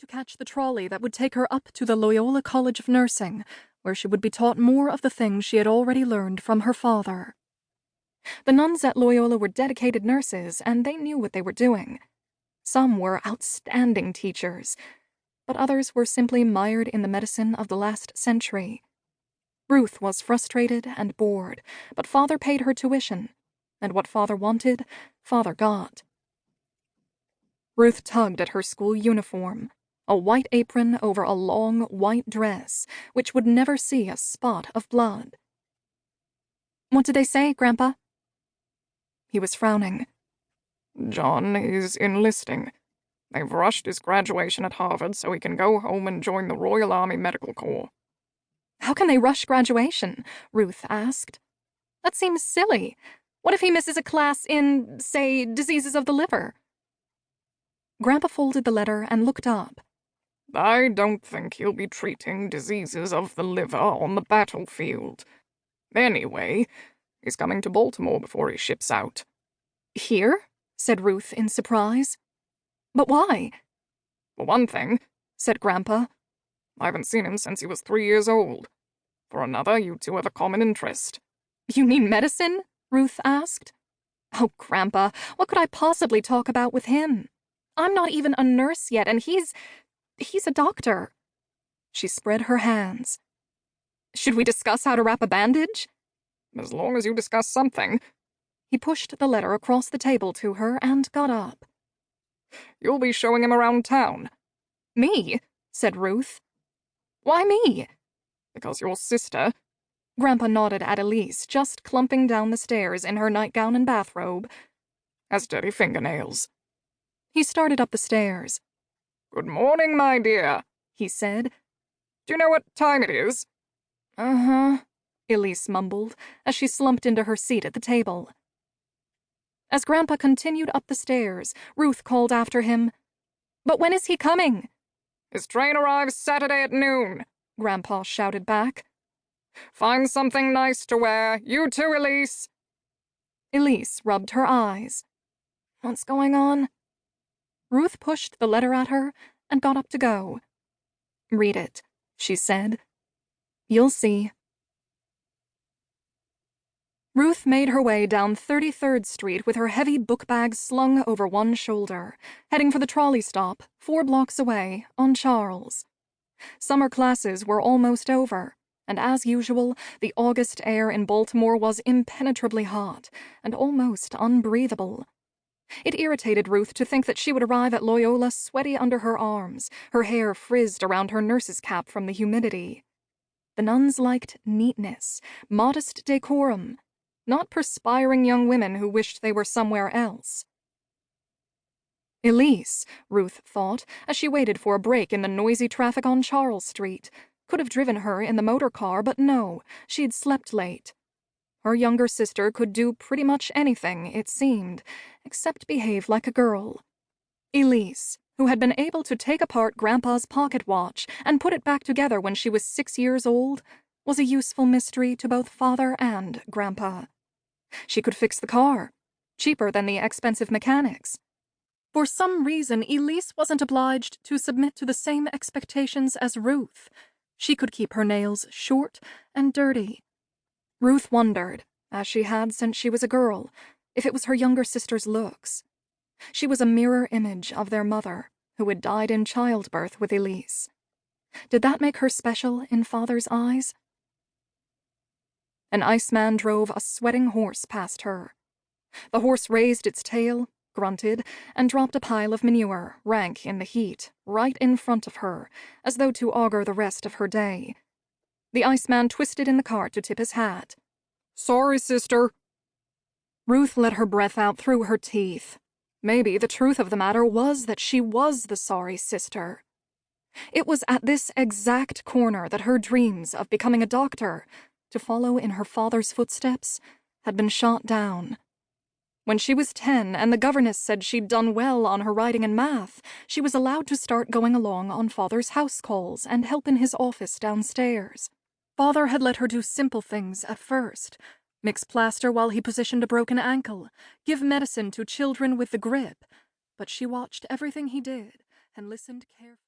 to catch the trolley that would take her up to the Loyola College of Nursing, where she would be taught more of the things she had already learned from her father. The nuns at Loyola were dedicated nurses, and they knew what they were doing. Some were outstanding teachers, but others were simply mired in the medicine of the last century. Ruth was frustrated and bored, but Father paid her tuition, and what Father wanted, Father got. Ruth tugged at her school uniform, a white apron over a long white dress, which would never see a spot of blood. "What did they say, Grandpa?" He was frowning. "John is enlisting. They've rushed his graduation at Harvard so he can go home and join the Royal Army Medical Corps." "How can they rush graduation?" Ruth asked. "That seems silly. What if he misses a class in, say, diseases of the liver?" Grandpa folded the letter and looked up. "I don't think he'll be treating diseases of the liver on the battlefield. Anyway, he's coming to Baltimore before he ships out." "Here?" said Ruth in surprise. "But why?" "For one thing," said Grandpa, "I haven't seen him since he was 3 years old. For another, you two have a common interest." "You mean medicine?" Ruth asked. "Oh, Grandpa, what could I possibly talk about with him? I'm not even a nurse yet, and he's a doctor." She spread her hands. "Should we discuss how to wrap a bandage?" "As long as you discuss something." He pushed the letter across the table to her and got up. "You'll be showing him around town." "Me?" said Ruth. "Why me?" "Because your sister—" Grandpa nodded at Elise, just clumping down the stairs in her nightgown and bathrobe. "has dirty fingernails." He started up the stairs. "Good morning, my dear," he said. "Do you know what time it is?" "Uh-huh," Elise mumbled, as she slumped into her seat at the table. As Grandpa continued up the stairs, Ruth called after him, "But when is he coming?" "His train arrives Saturday at noon," Grandpa shouted back. "Find something nice to wear. You too, Elise." Elise rubbed her eyes. "What's going on?" Ruth pushed the letter at her and got up to go. "Read it," she said. "You'll see." Ruth made her way down 33rd Street with her heavy book bag slung over one shoulder, heading for the trolley stop 4 blocks away on Charles. Summer classes were almost over, and as usual, the August air in Baltimore was impenetrably hot and almost unbreathable. It irritated Ruth to think that she would arrive at Loyola sweaty under her arms, her hair frizzed around her nurse's cap from the humidity. The nuns liked neatness, modest decorum, not perspiring young women who wished they were somewhere else. Elise, Ruth thought, as she waited for a break in the noisy traffic on Charles Street, could have driven her in the motor car, but no, she'd slept late. Her younger sister could do pretty much anything, it seemed, except behave like a girl. Elise, who had been able to take apart Grandpa's pocket watch and put it back together when she was 6 years old, was a useful mystery to both Father and Grandpa. She could fix the car, cheaper than the expensive mechanics. For some reason, Elise wasn't obliged to submit to the same expectations as Ruth. She could keep her nails short and dirty. Ruth wondered, as she had since she was a girl, if it was her younger sister's looks. She was a mirror image of their mother, who had died in childbirth with Elise. Did that make her special in Father's eyes? An iceman drove a sweating horse past her. The horse raised its tail, grunted, and dropped a pile of manure, rank in the heat, right in front of her, as though to augur the rest of her day. The iceman twisted in the cart to tip his hat. "Sorry, sister." Ruth let her breath out through her teeth. Maybe the truth of the matter was that she was the sorry sister. It was at this exact corner that her dreams of becoming a doctor, to follow in her father's footsteps, had been shot down. When she was 10 and the governess said she'd done well on her writing and math, she was allowed to start going along on Father's house calls and help in his office downstairs. Father had let her do simple things at first: mix plaster while he positioned a broken ankle, give medicine to children with the grip, but she watched everything he did and listened carefully.